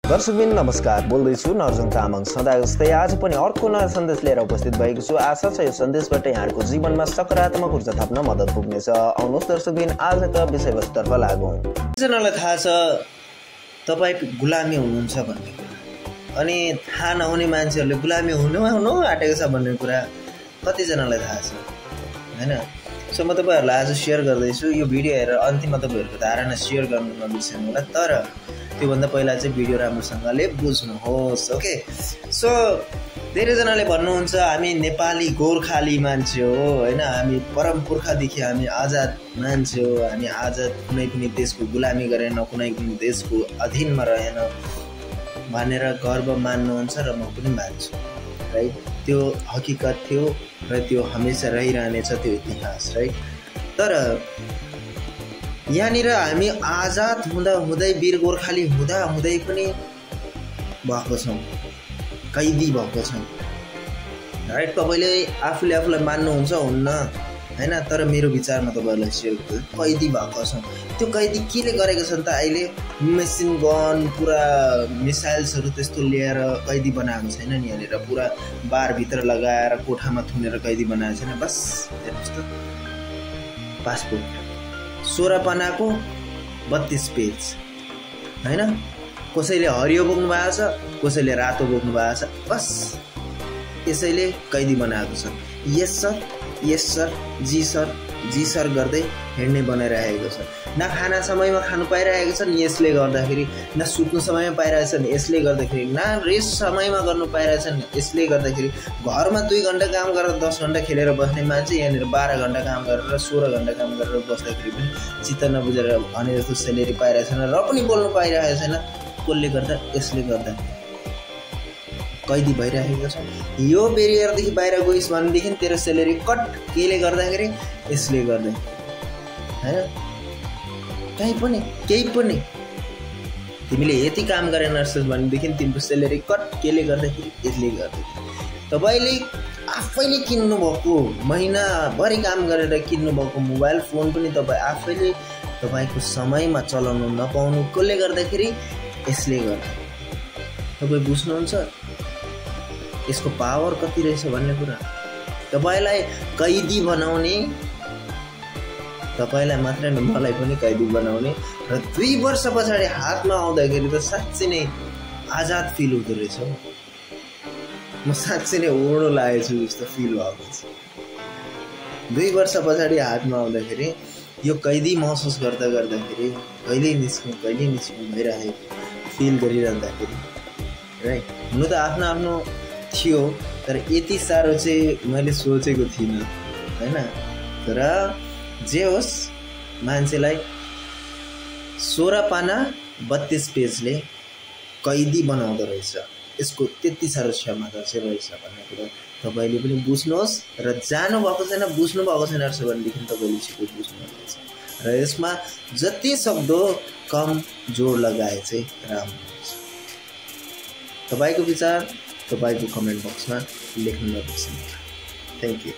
दर्शकबिन नमस्कार, बोल्दैछु नर्जुन तामाङ। सदा जस्तै आज पनि अर्को नयाँ सन्देश लिएर उपस्थित भएको छु। आशा छ यो सन्देशबाट यहाँको जीवनमा सकारात्मक ऊर्जा थप्न मद्दत पुग्नेछ। आउनुहोस् दर्शकबिन, आजका विषयवस्तुतर्फ लागौँ। कतिजनालाई थाहा छ तपाईँ गुलामी हुनुहुन्छ भन्ने कुरा, अनि थाहा नहुने मान्छेहरूले गुलामी हुनु आँटेको छ भन्ने कुरा कतिजनालाई थाहा छ, होइन? सो म तपाईँहरूलाई आज सेयर गर्दैछु। यो भिडियो हेरेर अन्तिममा तपाईँहरूको धारणा सेयर गर्नु नबिर्सनु होला, तर त्योभन्दा पहिला चाहिँ भिडियो राम्रोसँगले बुझ्नुहोस्। ओके, सो धेरैजनाले भन्नुहुन्छ हामी नेपाली गोर्खाली मान्छे हो, होइन? हामी परम पुर्खादेखि हामी आजाद मान्छे हो, हामी आजाद कुनै पनि देशको गुलामी गरेन, कुनै पनि देशको अधीनमा रहेन भनेर गर्व मान्नुहुन्छ र म पनि मान्छु, राइट? त्यो हकिकत थियो र त्यो हमेसा रहिरहनेछ, त्यो इतिहास, राइट? तर यहाँनिर हामी आजाद हुँदै वीर गोर्खाली हुँदै पनि भएको छौँ, कैदी भएको छौँ, राइट? तपाईँले आफूलाई मान्नुहुन्छ हुन्न, होइन? तर मेरो विचारमा तपाईँहरूलाई सेयर गर्छु, कैदी भएको छौँ। त्यो कैदी केले गरेको छ त? अहिले मेसिन गन पुरा मिसाइल्सहरू त्यस्तो लिएर कैदी बनाएको छैन नि। यहाँनिर पुरा बारभित्र लगाएर कोठामा थुनेर कैदी बनाएको छैन। बस हेर्नुहोस् त, पासपोर्ट 16 पन्नाको 32 पेज, होइन? कसैले हरियो बोक्नु भएको छ, कसैले रातो बोक्नु भएको छ, बस यसैले कैदी बनाएको छ। यस सर, यस सर, जी सर गर्दै हिँड्ने बनाइरहेको छ। न खाना समयमा खानु पाइरहेको छन् यसले गर्दाखेरि, न सुत्नु समयमा पाइरहेछन् यसले गर्दाखेरि, न रेस्ट समयमा गर्नु पाइरहेछन् यसले गर्दाखेरि। घरमा 2 घन्टा काम गरेर 10 घन्टा खेलेर बस्ने मान्छे यहाँनिर 12 घन्टा काम गरेर 16 घन्टा काम गरेर बस्दाखेरि पनि चित्त नबुझेर भने जस्तो सेलेरी पाइरहेको छैन र पनि बोल्नु पाइरहेको छैन। कसले गर्दा? यसले गर्दा कैदी भइरहेको छ। यो बेरियरदेखि बाहिर गइस् भनेदेखि तेरो सेलेरी कट। केले गर्दाखेरि? यसले गर्दा, होइन? केही पनि तिमीले यति काम गरेन भनेदेखि तिम्रो सेलेरी कट। केले गर्दाखेरि? यसले गर्दाखेरि। तपाईँले आफैले किन्नुभएको, महिनाभरि काम गरेर किन्नुभएको मोबाइल फोन पनि तपाईँ आफैले तपाईँको समयमा चलाउनु नपाउनु कसले गर्दाखेरि? यसले गर्दा। तपाईँ बुझ्नुहुन्छ यसको पावर कति रहेछ भन्ने कुरा? तपाईँलाई कैदी बनाउने, तपाईँलाई मात्रै न मलाई पनि कैदी बनाउने, र 2 वर्ष पछाडि हातमा आउँदाखेरि त साँच्चै नै आजाद फिल हुँदो रहेछ। म साँच्चै नै ओढ्नु लागेको छु जस्तो फिल भएको छ। 2 वर्ष पछाडि हातमा आउँदाखेरि यो कैदी महसुस गर्दाखेरि कहिले निस्कौँ भइरहेको फिल गरिरहँदाखेरि, राइट? हुनु त आफ्नो थियो, तर यति साह्रो चाहिँ मैले सोचेको थिइनँ, होइन? तर जे होस्, मान्छेलाई 16 पाना 32 पेजले कैदी बनाउँदो रहेछ। यसको त्यति साह्रो क्षमता चाहिँ रहेछ भन्ने कुरा तपाईँले पनि बुझ्नुहोस्, र जानुभएको छैन, बुझ्नु भएको छैन भनेदेखि तपाईँले छिटो बुझ्नुहुनेछ, र यसमा जति सक्दो कम जोड लगाए चाहिँ राम्रो हुन्छ। तपाईँको विचार तपाईँको कमेन्ट बक्समा लेख्नु नबिर्सनु। Thank you.